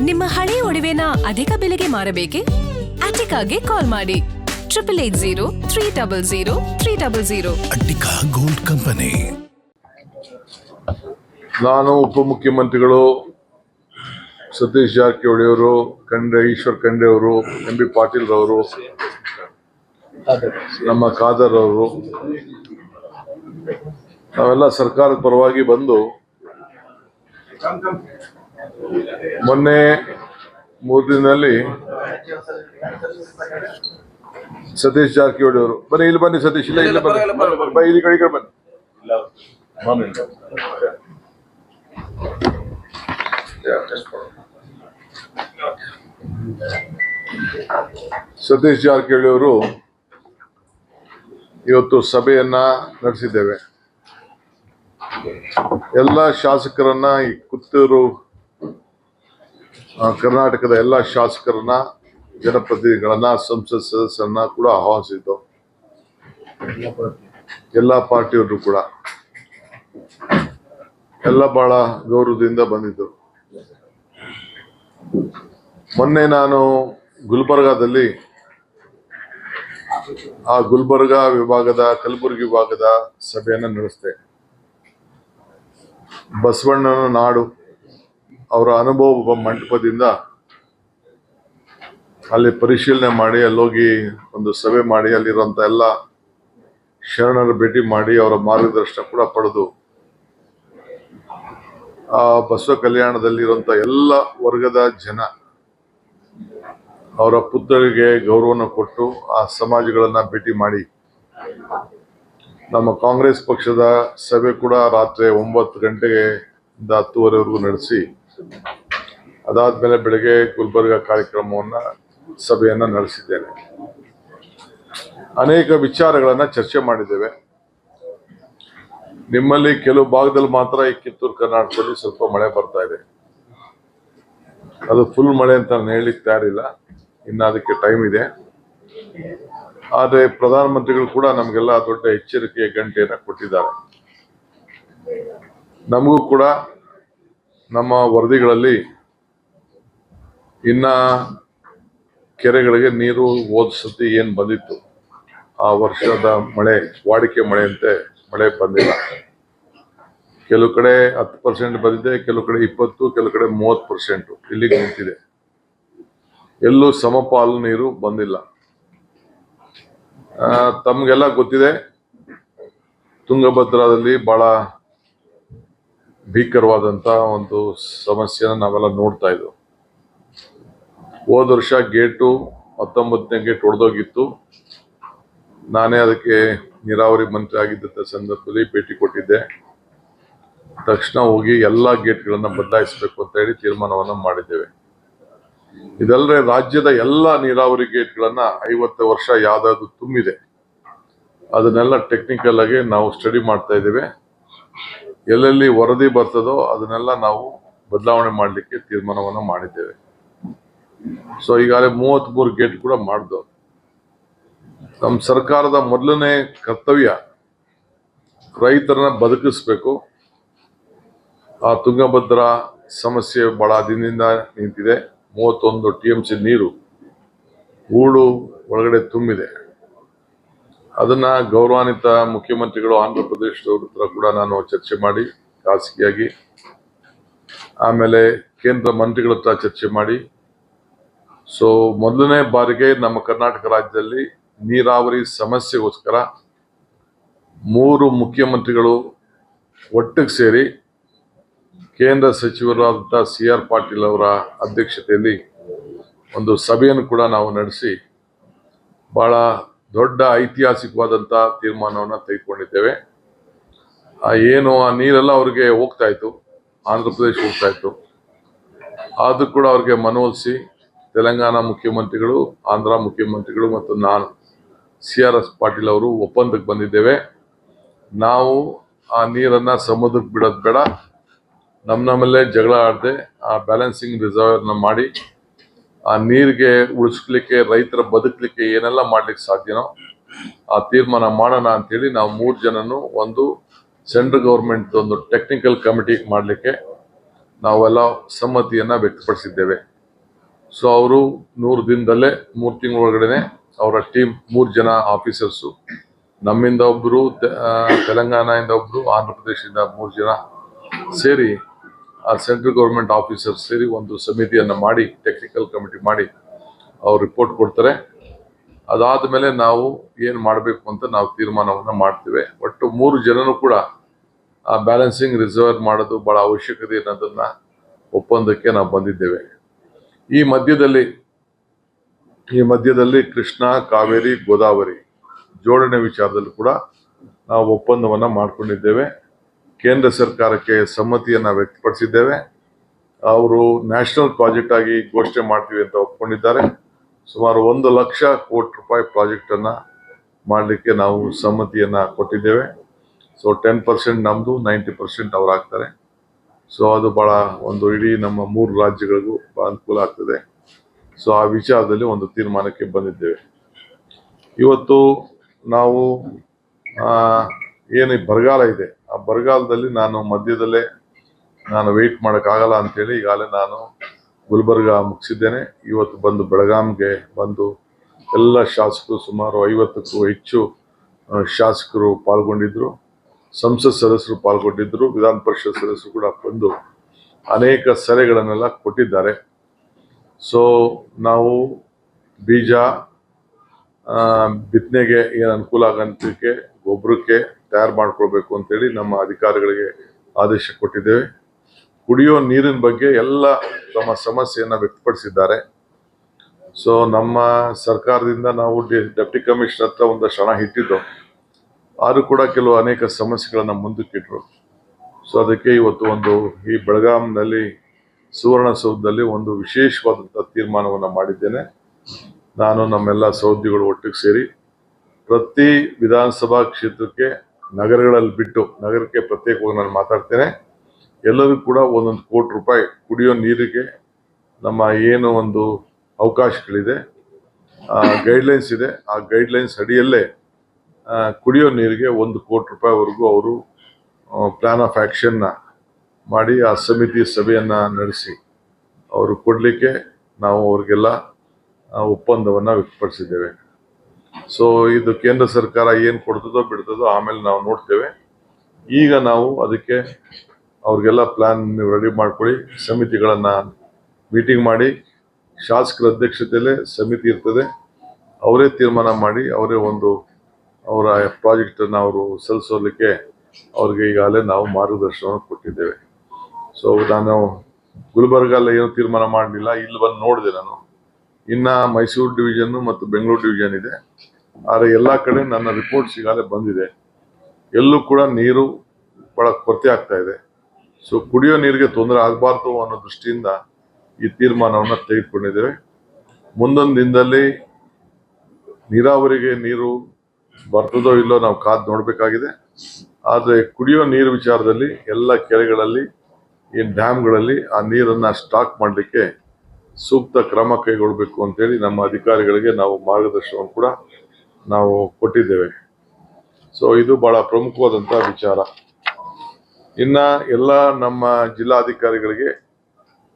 ನಿಮ್ಮ ಹಳೆಯ ಒಡವೆನ ಅಧಿಕ ಬೆಲೆಗೆ ಮಾರಬೇಕೆ? ಅಟಿಕಾಗೆ ಕಾಲ್ ಮಾಡಿ 8803000300. Attica gold company. ನಾನು ಉಪಮುಖ್ಯಮಂತ್ರಿಗಳು ಸತೀಶ್ ಜಾರಕಿಹೊಳಿ ಅವರು, ಈಶ್ವರ್ ಖಂಡ್ರೆ ಅವರು, ಎಂ ಬಿ ಪಾಟೀಲ್ ರವರು, ನಮ್ಮ ಖಾದರ್ ಅವರು, ನಾವೆಲ್ಲ ಸರ್ಕಾರದ ಪರವಾಗಿ ಬಂದು ಮೊನ್ನೆ 3 ದಿನದಲ್ಲಿ ಸತೀಶ್ ಜಾರಕಿಹೊಳಿ ಅವರು ಇಲ್ಲಿ ಬನ್ನಿ ಸತೀಶ್ ಇಲ್ಲ ಬನ್ನಿ ಇಲ್ಲಿ ಕಡೆ ಬನ್ನಿ ಸತೀಶ್ ಜಾರಕಿಹೊಳಿ ಅವರು ಇವತ್ತು ಸಭೆಯನ್ನ ನಡೆಸಿದ್ದೇವೆ. ಎಲ್ಲ ಶಾಸಕರನ್ನ ಈ ಪುತ್ತೂರು ಕರ್ನಾಟಕದ ಎಲ್ಲ ಶಾಸಕರನ್ನ, ಜನಪ್ರತಿನಿಧಿಗಳನ್ನ, ಸಂಸತ್ ಸದಸ್ಯರನ್ನ ಕೂಡ ಆಹ್ವಾನಿಸಿದ್ದು. ಎಲ್ಲ ಪಾರ್ಟಿಯವರು ಕೂಡ ಎಲ್ಲ ಬಹಳ ಗೌರವದಿಂದ ಬಂದಿದ್ದರು. ಮೊನ್ನೆ ನಾನು ಗುಲ್ಬರ್ಗಾದಲ್ಲಿ ಆ ಗುಲ್ಬರ್ಗಾ ವಿಭಾಗದ, ಕಲಬುರಗಿ ವಿಭಾಗದ ಸಭೆಯನ್ನು ನಡೆಸಿದೆ. ಬಸವಣ್ಣನ ನಾಡು ಅವರ ಅನುಭವ ಮಂಟಪದಿಂದ ಅಲ್ಲಿ ಪರಿಶೀಲನೆ ಮಾಡಿ, ಅಲ್ಲೋಗಿ ಒಂದು ಸಭೆ ಮಾಡಿ, ಅಲ್ಲಿರುವಂತ ಎಲ್ಲ ಶರಣರ ಭೇಟಿ ಮಾಡಿ ಅವರ ಮಾರ್ಗದರ್ಶನ ಕೂಡ ಪಡೆದು ಆ ಬಸವ ಕಲ್ಯಾಣದಲ್ಲಿರುವಂತ ಎಲ್ಲ ವರ್ಗದ ಜನ ಅವರ ಪುತ್ರರಿಗೆ ಗೌರವನ ಕೊಟ್ಟು ಆ ಸಮಾಜಗಳನ್ನ ಭೇಟಿ ಮಾಡಿ, ನಮ್ಮ ಕಾಂಗ್ರೆಸ್ ಪಕ್ಷದ ಸಭೆ ಕೂಡ ರಾತ್ರಿ 9 ಗಂಟೆಗೆ 10:30ವರೆಗೂ ನಡೆಸಿ, ಅದಾದ್ಮೇಲೆ ಬೆಳಗ್ಗೆ ಗುಲ್ಬರ್ಗಾ ಸಭೆಯನ್ನ ನಡೆಸಿದ್ದೇನೆ. ಅನೇಕ ವಿಚಾರಗಳನ್ನ ಚರ್ಚೆ ಮಾಡಿದ್ದೇವೆ. ನಿಮ್ಮಲ್ಲಿ ಕೆಲವು ಭಾಗದಲ್ಲಿ ಮಾತ್ರ ಈ ಕಿತ್ತೂರು ಕರ್ನಾಟಕದಲ್ಲಿ ಸ್ವಲ್ಪ ಮಳೆ ಬರ್ತಾ ಇದೆ. ಅದು ಫುಲ್ ಮಳೆ ಅಂತ ನಾನು ಹೇಳಲಿಕ್ಕೆ ತಯಾರಿಲ್ಲ, ಇನ್ನು ಅದಕ್ಕೆ ಟೈಮ್ ಇದೆ. ಆದ್ರೆ ಪ್ರಧಾನಮಂತ್ರಿಗಳು ಕೂಡ ನಮಗೆಲ್ಲ ದೊಡ್ಡ ಎಚ್ಚರಿಕೆಯ ಗಂಟೆಯನ್ನು ಕೊಟ್ಟಿದ್ದಾರೆ. ನಮಗೂ ಕೂಡ ನಮ್ಮ ವರದಿಗಳಲ್ಲಿ ಇನ್ನ ಕೆರೆಗಳಿಗೆ ನೀರು ಹೋದ ಸತಿ ಏನ್ ಬಂದಿತ್ತು, ಆ ವರ್ಷದ ಮಳೆ ವಾಡಿಕೆ ಮಳೆಯಂತೆ ಮಳೆ ಬಂದಿಲ್ಲ. ಕೆಲವು ಕಡೆ 10% ಬಂದಿದೆ, ಕೆಲವು ಕಡೆ 20%, ಕೆಲವು ಕಡೆ 30% ಇಲ್ಲಿಗೆ ನಿಂತಿದೆ. ಎಲ್ಲೂ ಸಮಪಾಲು ನೀರು ಬಂದಿಲ್ಲ. ತಮ್ಗೆಲ್ಲ ಗೊತ್ತಿದೆ, ತುಂಗಭದ್ರಾದಲ್ಲಿ ಬಹಳ ಭೀಕರವಾದಂತ ಒಂದು ಸಮಸ್ಯೆನ ನಾವೆಲ್ಲ ನೋಡ್ತಾ ಇದ್ವು. ಹೋದ ವರ್ಷ ಗೇಟು 19ನೇ ಗೇಟ್ ಒಡೆದೋಗಿತ್ತು. ನಾನೇ ಅದಕ್ಕೆ ನೀರಾವರಿ ಮಂತ್ರಿ ಆಗಿದ್ದ ಸಂದರ್ಭದಲ್ಲಿ ಭೇಟಿ ಕೊಟ್ಟಿದ್ದೆ. ತಕ್ಷಣ ಹೋಗಿ ಎಲ್ಲಾ ಗೇಟ್ಗಳನ್ನ ಬದಲಾಯಿಸಬೇಕು ಅಂತ ಹೇಳಿ ತೀರ್ಮಾನವನ್ನ ಮಾಡಿದ್ದೇವೆ. ಇದಲ್ಲದೆ ರಾಜ್ಯದ ಎಲ್ಲ ನೀರಾವರಿ ಗೇಟ್ಗಳನ್ನ 50 ವರ್ಷ ಯಾವ್ದಾದ್ರು ತುಂಬಿದೆ ಅದನ್ನೆಲ್ಲ ಟೆಕ್ನಿಕಲ್ ಆಗಿ ನಾವು ಸ್ಟಡಿ ಮಾಡ್ತಾ ಇದ್ದೇವೆ. ಎಲ್ಲೆಲ್ಲಿ ವರದಿ ಬರ್ತದೋ ಅದನ್ನೆಲ್ಲ ನಾವು ಬದಲಾವಣೆ ಮಾಡಲಿಕ್ಕೆ ತೀರ್ಮಾನವನ್ನ ಮಾಡಿದ್ದೇವೆ. ಸೊ ಈಗಾಗಲೇ 33 ಗೇಟ್ ಕೂಡ ಮಾಡಿದವು. ನಮ್ಮ ಸರ್ಕಾರದ ಮೊದಲನೇ ಕರ್ತವ್ಯ ರೈತರನ್ನ ಬದುಕಿಸ್ಬೇಕು. ಆ ತುಂಗಭದ್ರಾ ಸಮಸ್ಯೆ ಬಹಳ ದಿನದಿಂದ ನಿಂತಿದೆ. 31 TMC ನೀರು ಹೂಳು ಒಳಗಡೆ ತುಂಬಿದೆ. ಅದನ್ನ ಗೌರವಾನ್ವಿತ ಮುಖ್ಯಮಂತ್ರಿಗಳು ಆಂಧ್ರ ಪ್ರದೇಶದವ್ರ ಹತ್ರ ಕೂಡ ನಾನು ಚರ್ಚೆ ಮಾಡಿ ಖಾಸಗಿಯಾಗಿ, ಆಮೇಲೆ ಕೇಂದ್ರ ಮಂತ್ರಿಗಳ ಹತ್ರ ಚರ್ಚೆ ಮಾಡಿ, ಸೊ ಮೊದಲನೇ ಬಾರಿಗೆ ನಮ್ಮ ಕರ್ನಾಟಕ ರಾಜ್ಯದಲ್ಲಿ ನೀರಾವರಿ ಸಮಸ್ಯೆಗೋಸ್ಕರ 3 ಮುಖ್ಯಮಂತ್ರಿಗಳು ಒಟ್ಟಿಗೆ ಸೇರಿ ಕೇಂದ್ರ ಸಚಿವರಾದಂಥ CR ಪಾಟೀಲ್ ಅವರ ಅಧ್ಯಕ್ಷತೆಯಲ್ಲಿ ಒಂದು ಸಭೆಯನ್ನು ಕೂಡ ನಾವು ನಡೆಸಿ ಬಹಳ ದೊಡ್ಡ ಐತಿಹಾಸಿಕವಾದಂಥ ತೀರ್ಮಾನವನ್ನು ತೆಗೆದುಕೊಂಡಿದ್ದೇವೆ. ಏನು ಆ ನೀರೆಲ್ಲ ಅವ್ರಿಗೆ ಹೋಗ್ತಾ ಇತ್ತು, ಆಂಧ್ರ ಪ್ರದೇಶ ಹೋಗ್ತಾ ಇತ್ತು. ಅದು ಕೂಡ ಅವ್ರಿಗೆ ಮನವೊಲಿಸಿ ತೆಲಂಗಾಣ ಮುಖ್ಯಮಂತ್ರಿಗಳು, ಆಂಧ್ರ ಮುಖ್ಯಮಂತ್ರಿಗಳು ಮತ್ತು ನಾನು CRS ಪಾಟೀಲ್ ಅವರು ಒಪ್ಪಂದಕ್ಕೆ ಬಂದಿದ್ದೇವೆ. ನಾವು ಆ ನೀರನ್ನ ಸಮುದ್ರಕ್ಕೆ ಬಿಡೋದು ಬೇಡ, ನಮ್ಮಲ್ಲೇ ಜಗಳ ಆಡದೆ ಆ ಬ್ಯಾಲೆನ್ಸಿಂಗ್ ರಿಸರ್ವ್ನ ಮಾಡಿ ಆ ನೀರಿಗೆ ಉಳಿಸ್ಲಿಕ್ಕೆ, ರೈತರ ಬದುಕಲಿಕ್ಕೆ ಏನೆಲ್ಲ ಮಾಡ್ಲಿಕ್ಕೆ ಸಾಧ್ಯನೋ ಆ ತೀರ್ಮಾನ ಮಾಡೋಣ ಅಂತೇಳಿ ನಾವು 3 ಜನನು ಒಂದು ಸೆಂಟ್ರಲ್ ಗೌರ್ಮೆಂಟ್ ಒಂದು ಟೆಕ್ನಿಕಲ್ ಕಮಿಟಿ ಮಾಡಲಿಕ್ಕೆ ನಾವೆಲ್ಲ ಸಮ್ಮತಿಯನ್ನು ವ್ಯಕ್ತಪಡಿಸಿದ್ದೇವೆ. ಸೊ ಅವರು 100 ದಿನದಲ್ಲೇ 3 ತಿಂಗಳ ಒಳಗಡೆ ಅವರ ಟೀಮ್ 3 ಜನ ಆಫೀಸರ್ಸು, ನಮ್ಮಿಂದ ಒಬ್ಬರು, ತೆಲಂಗಾಣದಿಂದ ಒಬ್ಬರು, ಆಂಧ್ರ ಪ್ರದೇಶದಿಂದ 3 ಜನ ಸೇರಿ ಆ ಸೆಂಟ್ರಲ್ ಗೌರ್ಮೆಂಟ್ ಆಫೀಸರ್ಸ್ ಸೇರಿ ಒಂದು ಸಮಿತಿಯನ್ನು ಮಾಡಿ, ಟೆಕ್ನಿಕಲ್ ಕಮಿಟಿ ಮಾಡಿ ಅವ್ರು ರಿಪೋರ್ಟ್ ಕೊಡ್ತಾರೆ. ಅದಾದ ಮೇಲೆ ನಾವು ಏನು ಮಾಡಬೇಕು ಅಂತ ನಾವು ತೀರ್ಮಾನವನ್ನು ಮಾಡ್ತೇವೆ. ಒಟ್ಟು 3 ಜನನು ಕೂಡ ಆ ಬ್ಯಾಲೆನ್ಸಿಂಗ್ ರಿಸರ್ವ್ ಮಾಡೋದು ಬಹಳ ಅವಶ್ಯಕತೆ ಅನ್ನೋದನ್ನ ಒಪ್ಪಂದಕ್ಕೆ ನಾವು ಬಂದಿದ್ದೇವೆ. ಈ ಮಧ್ಯದಲ್ಲಿ ಕೃಷ್ಣ, ಕಾವೇರಿ, ಗೋದಾವರಿ ಜೋಡಣೆ ವಿಚಾರದಲ್ಲಿ ಕೂಡ ನಾವು ಒಪ್ಪಂದವನ್ನು ಮಾಡಿಕೊಂಡಿದ್ದೇವೆ. ಕೇಂದ್ರ ಸರ್ಕಾರಕ್ಕೆ ಸಮ್ಮತಿಯನ್ನು ವ್ಯಕ್ತಪಡಿಸಿದ್ದೇವೆ. ಅವರು ನ್ಯಾಷನಲ್ ಪ್ರಾಜೆಕ್ಟ್ ಆಗಿ ಘೋಷಣೆ ಮಾಡ್ತೀವಿ ಅಂತ ಒಪ್ಕೊಂಡಿದ್ದಾರೆ. ಸುಮಾರು 1 ಲಕ್ಷ ಕೋಟಿ ರೂಪಾಯಿ ಪ್ರಾಜೆಕ್ಟನ್ನು ಮಾಡಲಿಕ್ಕೆ ನಾವು ಸಮ್ಮತಿಯನ್ನು ಕೊಟ್ಟಿದ್ದೇವೆ. ಸೊ 10% ನಮ್ಮದು, 90% ಅವ್ರು ಹಾಕ್ತಾರೆ. ಸೊ ಅದು ಭಾಳ ಒಂದು ಇಡೀ ನಮ್ಮ 3 ರಾಜ್ಯಗಳಿಗೂ ಭಾಳ ಅನುಕೂಲ ಆಗ್ತದೆ. ಸೊ ಆ ವಿಚಾರದಲ್ಲಿ ಒಂದು ತೀರ್ಮಾನಕ್ಕೆ ಬಂದಿದ್ದೇವೆ. ಇವತ್ತು ನಾವು ಏನು ಬರಗಾಲ ಇದೆ, ಆ ಬರಗಾಲದಲ್ಲಿ ನಾನು ಮಧ್ಯದಲ್ಲೇ ವೆಯ್ಟ್ ಮಾಡೋಕ್ಕಾಗಲ್ಲ ಅಂತೇಳಿ ಈಗಾಗಲೇ ನಾನು ಗುಲ್ಬರ್ಗ ಮುಗಿಸಿದ್ದೇನೆ. ಇವತ್ತು ಬಂದು ಬೆಳಗಾಂಗೆ ಬಂದು ಎಲ್ಲ ಶಾಸಕರು, ಸುಮಾರು 50ಕ್ಕೂ ಹೆಚ್ಚು ಶಾಸಕರು ಪಾಲ್ಗೊಂಡಿದ್ದರು, ಸಂಸತ್ ಸದಸ್ಯರು ಪಾಲ್ಗೊಂಡಿದ್ದರು, ವಿಧಾನ ಪರಿಷತ್ ಸದಸ್ಯರು ಕೂಡ ಬಂದು ಅನೇಕ ಸಲಹೆಗಳನ್ನೆಲ್ಲ ಕೊಟ್ಟಿದ್ದಾರೆ. ಸೊ ನಾವು ಬೀಜ ಬಿತ್ತನೆಗೆ ಏನು ಅನುಕೂಲ ಆಗೋಂಥಕ್ಕೆ ಗೊಬ್ಬರಕ್ಕೆ ತಯಾರು ಮಾಡ್ಕೊಳ್ಬೇಕು ಅಂತೇಳಿ ನಮ್ಮ ಅಧಿಕಾರಿಗಳಿಗೆ ಆದೇಶ ಕೊಟ್ಟಿದ್ದೇವೆ. ಕುಡಿಯೋ ನೀರಿನ ಬಗ್ಗೆ ಎಲ್ಲ ತಮ್ಮ ಸಮಸ್ಯೆಯನ್ನು ವ್ಯಕ್ತಪಡಿಸಿದ್ದಾರೆ. ಸೊ ನಮ್ಮ ಸರ್ಕಾರದಿಂದ ನಾವು ಡೆಪ್ಟಿ ಕಮಿಷನರ್ ಹತ್ರ ಒಂದಷ್ಟು ಹಣ ಇಟ್ಟಿದ್ದು, ಆದರೂ ಕೂಡ ಕೆಲವು ಅನೇಕ ಸಮಸ್ಯೆಗಳನ್ನು ಮುಂದಕ್ಕಿಟ್ರು. ಸೊ ಅದಕ್ಕೆ ಇವತ್ತು ಈ ಬೆಳಗಾಂನಲ್ಲಿ ಸುವರ್ಣಸೌಧದಲ್ಲಿ ಒಂದು ವಿಶೇಷವಾದಂಥ ತೀರ್ಮಾನವನ್ನು ಮಾಡಿದ್ದೇನೆ. ನಾನು ನಮ್ಮೆಲ್ಲ ಸಹೋದ್ಯೋಗಿಗಳು ಒಟ್ಟಿಗೆ ಸೇರಿ ಪ್ರತಿ ವಿಧಾನಸಭಾ ಕ್ಷೇತ್ರಕ್ಕೆ ನಗರಗಳಲ್ಲಿ ಬಿಟ್ಟು, ನಗರಕ್ಕೆ ಪ್ರತ್ಯೇಕವಾಗಿ ನಾನು ಮಾತಾಡ್ತೇನೆ, ಎಲ್ಲರೂ ಕೂಡ 1 ಕೋಟಿ ರೂಪಾಯಿ ಕುಡಿಯೋ ನೀರಿಗೆ ನಮ್ಮ ಏನು ಒಂದು ಅವಕಾಶಗಳಿದೆ, ಗೈಡ್ಲೈನ್ಸ್ ಇದೆ, ಆ ಗೈಡ್ಲೈನ್ಸ್ ಅಡಿಯಲ್ಲೇ ಕುಡಿಯೋ ನೀರಿಗೆ 1 ಕೋಟಿ ರೂಪಾಯಿವರೆಗೂ ಅವರು ಪ್ಲಾನ್ ಆಫ್ ಆ್ಯಕ್ಷನ್ನ ಮಾಡಿ ಆ ಸಮಿತಿ ಸಭೆಯನ್ನು ನಡೆಸಿ ಅವರು ಕೊಡಲಿಕ್ಕೆ ನಾವು ಅವ್ರಿಗೆಲ್ಲ ಒಪ್ಪಂದವನ್ನು ವ್ಯಕ್ತಪಡಿಸಿದ್ದೇವೆ. ಸೊ ಇದು ಕೇಂದ್ರ ಸರ್ಕಾರ ಏನು ಕೊಡ್ತದೋ ಬಿಡ್ತದೋ ಆಮೇಲೆ ನಾವು ನೋಡ್ತೇವೆ. ಈಗ ನಾವು ಅದಕ್ಕೆ ಅವ್ರಿಗೆಲ್ಲ ಪ್ಲಾನ್ ನೀವು ರೆಡಿ ಮಾಡ್ಕೊಳ್ಳಿ, ಸಮಿತಿಗಳನ್ನು ಮೀಟಿಂಗ್ ಮಾಡಿ, ಶಾಸಕರ ಅಧ್ಯಕ್ಷತೆಯಲ್ಲೇ ಸಮಿತಿ ಇರ್ತದೆ, ಅವರೇ ತೀರ್ಮಾನ ಮಾಡಿ ಅವರೇ ಅವರ ಪ್ರಾಜೆಕ್ಟನ್ನು ಅವರು ಸಲ್ಲಿಸೋದಕ್ಕೆ ಅವ್ರಿಗೆ ಈಗಾಗಲೇ ನಾವು ಮಾರ್ಗದರ್ಶನವನ್ನು ಕೊಟ್ಟಿದ್ದೇವೆ. ಸೊ ನಾನು ಗುಲ್ಬರ್ಗಲ್ಲ ಏನು ತೀರ್ಮಾನ ಮಾಡಲಿಲ್ಲ, ಇಲ್ಲಿ ಬಂದು ನೋಡಿದೆ ನಾನು. ಇನ್ನು ಮೈಸೂರು ಡಿವಿಷನ್ನು ಮತ್ತು ಬೆಂಗಳೂರು ಡಿವಿಷನ್ ಇದೆ, ಆದರೆ ಎಲ್ಲ ಕಡೆ ನನ್ನ ರಿಪೋರ್ಟ್ಸ್ ಈಗಾಗಲೇ ಬಂದಿದೆ. ಎಲ್ಲೂ ಕೂಡ ನೀರು ಭಾಳ ಕೊರತೆ ಆಗ್ತಾ ಇದೆ. ಸೊ ಕುಡಿಯೋ ನೀರಿಗೆ ತೊಂದರೆ ಆಗಬಾರ್ದು ಅನ್ನೋ ದೃಷ್ಟಿಯಿಂದ ಈ ತೀರ್ಮಾನವನ್ನು ತೆಗೆದುಕೊಂಡಿದ್ದೇವೆ. ಮುಂದೊಂದು ದಿನದಲ್ಲಿ ನೀರಾವರಿಗೆ ನೀರು ಬರ್ತದೋ ಇಲ್ಲೋ ನಾವು ಕಾದು ನೋಡಬೇಕಾಗಿದೆ. ಆದರೆ ಕುಡಿಯೋ ನೀರು ವಿಚಾರದಲ್ಲಿ ಎಲ್ಲ ಕೆರೆಗಳಲ್ಲಿ, ಈ ಡ್ಯಾಮ್ಗಳಲ್ಲಿ ಆ ನೀರನ್ನು ಸ್ಟಾಕ್ ಮಾಡಲಿಕ್ಕೆ ಸೂಕ್ತ ಕ್ರಮ ಕೈಗೊಳ್ಳಬೇಕು ಅಂತೇಳಿ ನಮ್ಮ ಅಧಿಕಾರಿಗಳಿಗೆ ನಾವು ಮಾರ್ಗದರ್ಶನವನ್ನು ಕೂಡ ನಾವು ಕೊಟ್ಟಿದ್ದೇವೆ. ಸೊ ಇದು ಬಹಳ ಪ್ರಮುಖವಾದಂಥ ವಿಚಾರ. ಇನ್ನು ಎಲ್ಲ ನಮ್ಮ ಜಿಲ್ಲಾಧಿಕಾರಿಗಳಿಗೆ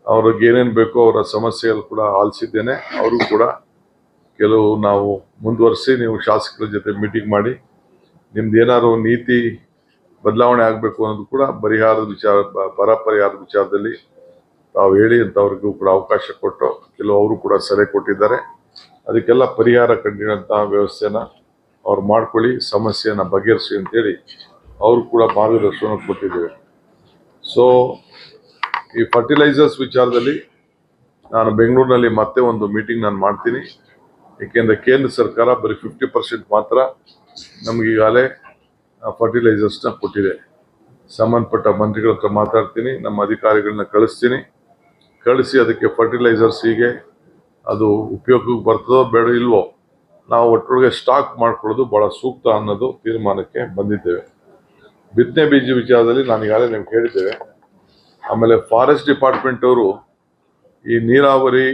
ಅವ್ರಿಗೆ ಏನೇನು ಬೇಕೋ ಅವರ ಸಮಸ್ಯೆಗಳು ಕೂಡ ಆಲಿಸಿದ್ದೇನೆ. ಅವರು ಕೂಡ ಕೆಲವು ನಾವು ಮುಂದುವರಿಸಿ, ನೀವು ಶಾಸಕರ ಜೊತೆ ಮೀಟಿಂಗ್ ಮಾಡಿ ನಿಮ್ದು ಏನಾದ್ರು ನೀತಿ ಬದಲಾವಣೆ ಆಗಬೇಕು ಅನ್ನೋದು ಕೂಡ ಬರ ಪರಿಹಾರದ ವಿಚಾರದಲ್ಲಿ ತಾವು ಹೇಳಿ ಅಂತ ಅವ್ರಿಗೂ ಕೂಡ ಅವಕಾಶ ಕೊಟ್ಟು ಕೆಲವು ಅವರು ಕೂಡ ಸಲಹೆ ಕೊಟ್ಟಿದ್ದಾರೆ. ಅದಕ್ಕೆಲ್ಲ ಪರಿಹಾರ ಕಂಡಿರೋಂಥ ವ್ಯವಸ್ಥೆನ ಅವ್ರು ಮಾಡ್ಕೊಳ್ಳಿ, ಸಮಸ್ಯೆಯನ್ನು ಬಗೆಹರಿಸಿ ಅಂತೇಳಿ ಅವರು ಕೂಡ ಮಾರ್ಗದರ್ಶನ ಕೊಟ್ಟಿದ್ದೇವೆ. ಸೊ ಈ ಫರ್ಟಿಲೈಸರ್ಸ್ ವಿಚಾರದಲ್ಲಿ ನಾನು ಬೆಂಗಳೂರಿನಲ್ಲಿ ಮತ್ತೆ ಒಂದು ಮೀಟಿಂಗ್ ನಾನು ಮಾಡ್ತೀನಿ. ಏಕೆಂದರೆ ಕೇಂದ್ರ ಸರ್ಕಾರ ಬರೀ 50% ಮಾತ್ರ ನಮಗೀಗಾಗಲೇ ಫರ್ಟಿಲೈಸರ್ಸ್ನ ಕೊಟ್ಟಿದೆ. ಸಂಬಂಧಪಟ್ಟ ಮಂತ್ರಿಗಳ ಹತ್ರ ಮಾತಾಡ್ತೀನಿ, ನಮ್ಮ ಅಧಿಕಾರಿಗಳನ್ನ ಕಳಿಸಿ ಅದಕ್ಕೆ ಫರ್ಟಿಲೈಸರ್ಸ್ ಹೀಗೆ ಅದು ಉಪಯೋಗಕ್ಕೆ ಬರ್ತದೋ ಬೇಡ ಇಲ್ವೋ ನಾವು ಒಟ್ಟೊಳಗೆ ಸ್ಟಾಕ್ ಮಾಡ್ಕೊಳ್ಳೋದು ಭಾಳ ಸೂಕ್ತ ಅನ್ನೋದು ತೀರ್ಮಾನಕ್ಕೆ ಬಂದಿದ್ದೇವೆ. ಬಿತ್ತನೆ ಬೀಜ ವಿಚಾರದಲ್ಲಿ ನಾನು ಈಗಾಗಲೇ ನಿಮ್ಗೆ ಹೇಳಿದ್ದೇವೆ. ಆಮೇಲೆ ಫಾರೆಸ್ಟ್ ಡಿಪಾರ್ಟ್ಮೆಂಟ್ ಅವರು ಈ ನೀರಾವರಿ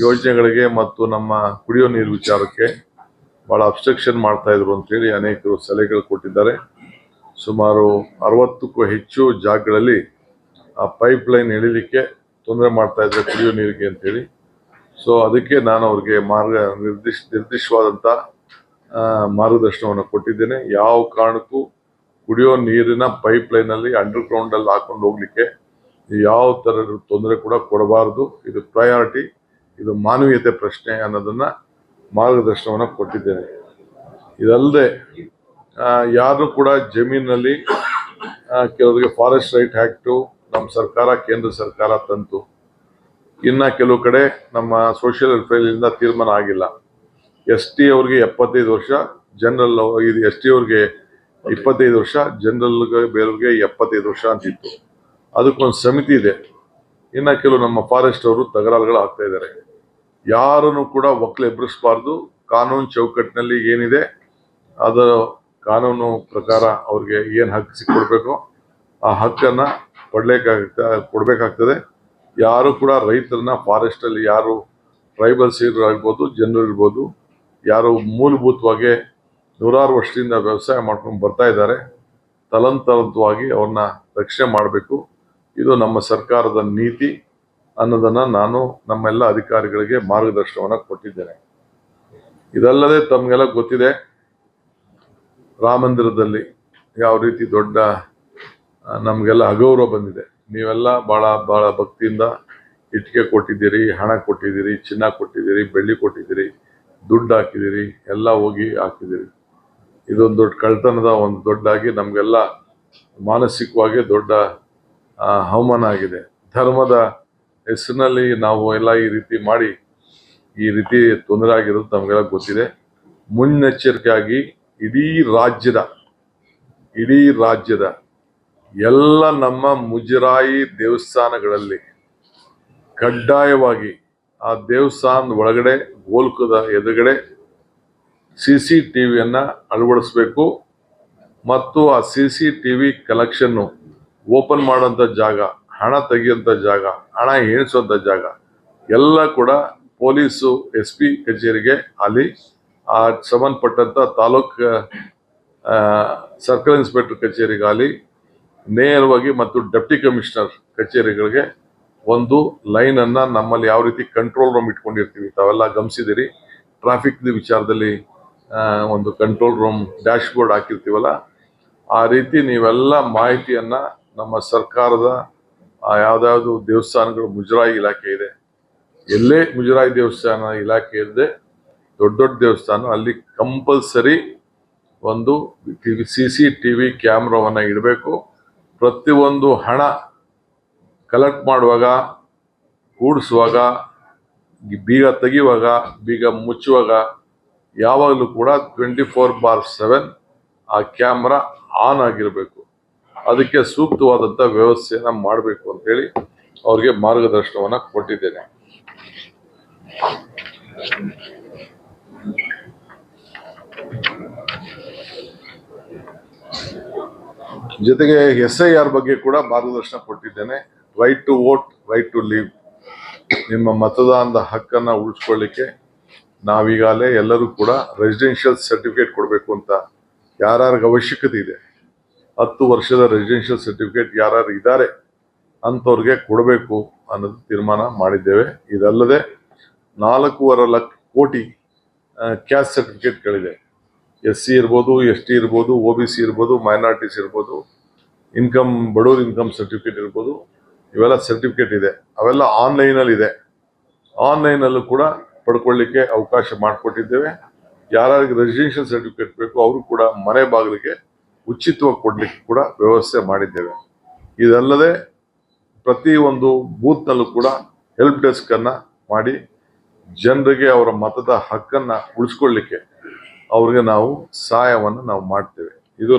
ಯೋಜನೆಗಳಿಗೆ ಮತ್ತು ನಮ್ಮ ಕುಡಿಯೋ ನೀರು ವಿಚಾರಕ್ಕೆ ಭಾಳ ಅಬ್ಸ್ಟ್ರಕ್ಷನ್ ಮಾಡ್ತಾ ಇದ್ರು ಅಂತೇಳಿ ಅನೇಕರು ಸಲಹೆಗಳು ಕೊಟ್ಟಿದ್ದಾರೆ. ಸುಮಾರು 60ಕ್ಕೂ ಹೆಚ್ಚು ಜಾಗಗಳಲ್ಲಿ ಆ ಪೈಪ್ ಲೈನ್ ಎಳಿಲಿಕ್ಕೆ ತೊಂದರೆ ಮಾಡ್ತಾ ಇದ್ದಾರೆ ಕುಡಿಯೋ ನೀರಿಗೆ ಅಂತೇಳಿ. ಸೊ ಅದಕ್ಕೆ ನಾನು ಅವ್ರಿಗೆ ನಿರ್ದಿಷ್ಟವಾದಂಥ ಮಾರ್ಗದರ್ಶನವನ್ನು ಕೊಟ್ಟಿದ್ದೇನೆ. ಯಾವ ಕಾರಣಕ್ಕೂ ಕುಡಿಯೋ ನೀರಿನ ಪೈಪ್ ಲೈನಲ್ಲಿ ಅಂಡರ್ಗ್ರೌಂಡಲ್ಲಿ ಹಾಕೊಂಡು ಹೋಗ್ಲಿಕ್ಕೆ ಯಾವ ಥರದ ತೊಂದರೆ ಕೂಡ ಕೊಡಬಾರದು. ಇದು ಪ್ರಯಾರಿಟಿ, ಇದು ಮಾನವೀಯತೆ ಪ್ರಶ್ನೆ ಅನ್ನೋದನ್ನ ಮಾರ್ಗದರ್ಶನವನ್ನು ಕೊಟ್ಟಿದ್ದೇನೆ. ಇದಲ್ಲದೆ ಯಾರು ಕೂಡ ಜಮೀನಿನಲ್ಲಿ ಕೆಲವರಿಗೆ ಫಾರೆಸ್ಟ್ ರೈಟ್ ಆ್ಯಕ್ಟು ನಮ್ಮ ಸರ್ಕಾರ, ಕೇಂದ್ರ ಸರ್ಕಾರ ತಂತು. ಇನ್ನು ಕೆಲವು ಕಡೆ ನಮ್ಮ ಸೋಷಿಯಲ್ ವೆಲ್ಫೇರಿಂದ ತೀರ್ಮಾನ ಆಗಿಲ್ಲ. ST ಅವ್ರಿಗೆ 75 ವರ್ಷ, ಜನರಲ್ ಇದು ST ಅವ್ರಿಗೆ 25 ವರ್ಷ, ಜನರಲ್ಗೆ ಬೇರೆಯವ್ರಿಗೆ 75 ವರ್ಷ ಅಂತಿತ್ತು. ಅದಕ್ಕೊಂದು ಸಮಿತಿ ಇದೆ. ಇನ್ನು ಕೆಲವು ನಮ್ಮ ಫಾರೆಸ್ಟ್ ಅವರು ತಕರಾರುಗಳು ಆಗ್ತಾ ಇದ್ದಾರೆ. ಯಾರನ್ನು ಕೂಡ ಒಕ್ಕಲು ಎಬ್ಬರಿಸಬಾರ್ದು. ಕಾನೂನು ಚೌಕಟ್ಟಿನಲ್ಲಿ ಏನಿದೆ ಅದರ ಕಾನೂನು ಪ್ರಕಾರ ಅವ್ರಿಗೆ ಏನು ಹಕ್ಕು ಸಿಕ್ಕೊಡ್ಬೇಕು ಆ ಹಕ್ಕನ್ನು ಕೊಡಬೇಕಾಗ್ತದೆ. ಯಾರು ಕೂಡ ರೈತರನ್ನ ಫಾರೆಸ್ಟಲ್ಲಿ ಯಾರು ಟ್ರೈಬಲ್ಸ್ ಇರ್ಬೋದು, ಜನರು ಇರ್ಬೋದು, ಯಾರು ಮೂಲಭೂತವಾಗಿ ನೂರಾರು ವರ್ಷದಿಂದ ವ್ಯವಸಾಯ ಮಾಡ್ಕೊಂಡು ಬರ್ತಾ ಇದ್ದಾರೆ, ತಲಂತರವಾಗಿ ಅವ್ರನ್ನ ರಕ್ಷಣೆ ಮಾಡಬೇಕು. ಇದು ನಮ್ಮ ಸರ್ಕಾರದ ನೀತಿ ಅನ್ನೋದನ್ನು ನಾನು ನಮ್ಮೆಲ್ಲ ಅಧಿಕಾರಿಗಳಿಗೆ ಮಾರ್ಗದರ್ಶನವನ್ನು ಕೊಟ್ಟಿದ್ದೇನೆ. ಇದಲ್ಲದೆ ತಮಗೆಲ್ಲ ಗೊತ್ತಿದೆ, ರಾಮ ಮಂದಿರದಲ್ಲಿ ಯಾವ ರೀತಿ ದೊಡ್ಡ ನಮಗೆಲ್ಲ ಅಗೌರವ ಬಂದಿದೆ. ನೀವೆಲ್ಲ ಭಾಳ ಭಕ್ತಿಯಿಂದ ಇಟ್ಟಿಗೆ ಕೊಟ್ಟಿದ್ದೀರಿ, ಹಣ ಕೊಟ್ಟಿದ್ದೀರಿ, ಚಿನ್ನ ಕೊಟ್ಟಿದ್ದೀರಿ, ಬೆಳ್ಳಿ ಕೊಟ್ಟಿದ್ದೀರಿ, ದುಡ್ಡು ಹಾಕಿದ್ದೀರಿ, ಎಲ್ಲ ಹೋಗಿ ಹಾಕಿದ್ದೀರಿ. ಇದೊಂದು ದೊಡ್ಡ ಕಳ್ತನದ ಒಂದು ದೊಡ್ಡಾಗಿ ನಮಗೆಲ್ಲ ಮಾನಸಿಕವಾಗಿ ದೊಡ್ಡ ಅವಮಾನ ಆಗಿದೆ. ಧರ್ಮದ ಹೆಸರಿನಲ್ಲಿ ನಾವು ಎಲ್ಲ ಈ ರೀತಿ ಮಾಡಿ ಈ ರೀತಿ ತೊಂದರೆ ಆಗಿರೋದು ನಮಗೆಲ್ಲ ಗೊತ್ತಿದೆ. ಮುನ್ನೆಚ್ಚರಿಕೆಯಾಗಿ ಇಡೀ ರಾಜ್ಯದ ಎಲ್ಲ ನಮ್ಮ ಮುಜರಾಯಿ ದೇವಸ್ಥಾನಗಳಲ್ಲಿ ಕಡ್ಡಾಯವಾಗಿ ಆ ದೇವಸ್ಥಾನದ ಒಳಗಡೆ ಗೋಲ್ಕದ ಎದುರುಗಡೆ CCTVಯನ್ನು ಅಳವಡಿಸ್ಬೇಕು. ಮತ್ತು ಆ CCTV ಕಲೆಕ್ಷನ್ನು ಓಪನ್ ಮಾಡೋಂಥ ಜಾಗ, ಹಣ ತೆಗಿಯೋಂಥ ಜಾಗ, ಹಣ ಎಣಿಸೋಂಥ ಜಾಗ ಎಲ್ಲ ಕೂಡ ಪೊಲೀಸು SP ಕಚೇರಿಗೆ ಅಲ್ಲಿ ಆ ಸಂಬಂಧಪಟ್ಟಂಥ ತಾಲೂಕು ಸರ್ಕಲ್ ಇನ್ಸ್ಪೆಕ್ಟರ್ ಕಚೇರಿಗಾಗಲಿ ನೇರವಾಗಿ ಮತ್ತು ಡೆಪ್ಟಿ ಕಮಿಷನರ್ ಕಚೇರಿಗಳಿಗೆ ಒಂದು ಲೈನನ್ನು ನಮ್ಮಲ್ಲಿ ಯಾವ ರೀತಿ ಕಂಟ್ರೋಲ್ ರೂಮ್ ಇಟ್ಕೊಂಡಿರ್ತೀವಿ, ತಾವೆಲ್ಲ ಗಮನಿಸಿದಿರಿ. ಟ್ರಾಫಿಕ್ ವಿಚಾರದಲ್ಲಿ ಒಂದು ಕಂಟ್ರೋಲ್ ರೂಮ್ ಡ್ಯಾಶ್ ಬೋರ್ಡ್ ಹಾಕಿರ್ತೀವಲ್ಲ, ಆ ರೀತಿ ನೀವೆಲ್ಲ ಮಾಹಿತಿಯನ್ನು ನಮ್ಮ ಸರ್ಕಾರದ ಯಾವುದಾದ್ರು ದೇವಸ್ಥಾನಗಳು ಮುಜರಾಯಿ ಇಲಾಖೆ ಇದೆ, ಎಲ್ಲೇ ಮುಜರಾಯಿ ದೇವಸ್ಥಾನ ಇಲಾಖೆ ಇರದೆ ದೊಡ್ಡ ದೇವಸ್ಥಾನ ಅಲ್ಲಿ ಕಂಪಲ್ಸರಿ ಒಂದು CCTV ಕ್ಯಾಮ್ರಾವನ್ನು ಇಡಬೇಕು. ಪ್ರತಿಯೊಂದು ಹಣ ಕಲೆಕ್ಟ್ ಮಾಡುವಾಗ, ಕೂಡಿಸುವಾಗ, ಬೀಗ ತೆಗೆಯುವಾಗ, ಬೀಗ ಮುಚ್ಚುವಾಗ ಯಾವಾಗಲೂ ಕೂಡ 24/7 ಆ ಕ್ಯಾಮ್ರಾ ಆನ್ ಆಗಿರಬೇಕು. ಅದಕ್ಕೆ ಸೂಕ್ತವಾದಂಥ ವ್ಯವಸ್ಥೆಯನ್ನು ಮಾಡಬೇಕು ಅಂತೇಳಿ ಅವ್ರಿಗೆ ಮಾರ್ಗದರ್ಶನವನ್ನು ಕೊಟ್ಟಿದ್ದೇನೆ. ಜೊತೆಗೆ SIR ಬಗ್ಗೆ ಕೂಡ ಮಾರ್ಗದರ್ಶನ ಕೊಟ್ಟಿದ್ದೇನೆ. Right to vote, right to leave. ನಿಮ್ಮ ಮತದಾನದ ಹಕ್ಕನ್ನು ಉಳಿಸ್ಕೊಳ್ಳಿಕ್ಕೆ ನಾವೀಗಾಗಲೇ ಎಲ್ಲರೂ ಕೂಡ ರೆಸಿಡೆನ್ಷಿಯಲ್ ಸರ್ಟಿಫಿಕೇಟ್ ಕೊಡಬೇಕು ಅಂತ ಯಾರ್ಯಾರಿಗೆ ಅವಶ್ಯಕತೆ ಇದೆ, 10 ವರ್ಷದ ರೆಸಿಡೆನ್ಷಿಯಲ್ ಸರ್ಟಿಫಿಕೇಟ್ ಯಾರ್ಯಾರು ಇದ್ದಾರೆ ಅಂಥವ್ರಿಗೆ ಕೊಡಬೇಕು ಅನ್ನೋದು ತೀರ್ಮಾನ ಮಾಡಿದ್ದೇವೆ. ಇದಲ್ಲದೆ 4.25 ಕೋಟಿ ಕ್ಯಾಸ್ಟ್ ಸರ್ಟಿಫಿಕೇಟ್ಗಳಿದೆ. SC ಇರ್ಬೋದು, ST ಇರ್ಬೋದು, OBC ಇರ್ಬೋದು, ಮೈನಾರಿಟೀಸ್ ಇರ್ಬೋದು, ಬಡವ್ರ ಇನ್ಕಮ್ ಸರ್ಟಿಫಿಕೇಟ್ ಇರ್ಬೋದು, ಇವೆಲ್ಲ ಸರ್ಟಿಫಿಕೇಟ್ ಇದೆ. ಅವೆಲ್ಲ ಆನ್ಲೈನಲ್ಲಿ ಇದೆ. ಆನ್ಲೈನಲ್ಲೂ ಕೂಡ ಪಡ್ಕೊಳ್ಳಿಕ್ಕೆ ಅವಕಾಶ ಮಾಡಿಕೊಟ್ಟಿದ್ದೇವೆ. ಯಾರಿಗೆ ರೆಸಿಡೆನ್ಷಿಯಲ್ ಸರ್ಟಿಫಿಕೇಟ್ ಬೇಕು ಅವರು ಕೂಡ ಮನೆ ಬಾಗಿಲಿಗೆ ಉಚಿತವಾಗಿ ಕೊಡಲಿಕ್ಕೆ ಕೂಡ ವ್ಯವಸ್ಥೆ ಮಾಡಿದ್ದೇವೆ. ಇದಲ್ಲದೆ ಪ್ರತಿಯೊಂದು ಬೂತ್ನಲ್ಲೂ ಕೂಡ ಹೆಲ್ಪ್ ಡೆಸ್ಕನ್ನು ಮಾಡಿ ಜನರಿಗೆ ಅವರ ಮತದ ಹಕ್ಕನ್ನು ಉಳಿಸ್ಕೊಳ್ಳಿಕ್ಕೆ ಅವ್ರಿಗೆ ನಾವು ಸಹಾಯವನ್ನು ನಾವು ಮಾಡ್ತೇವೆ. ಇದು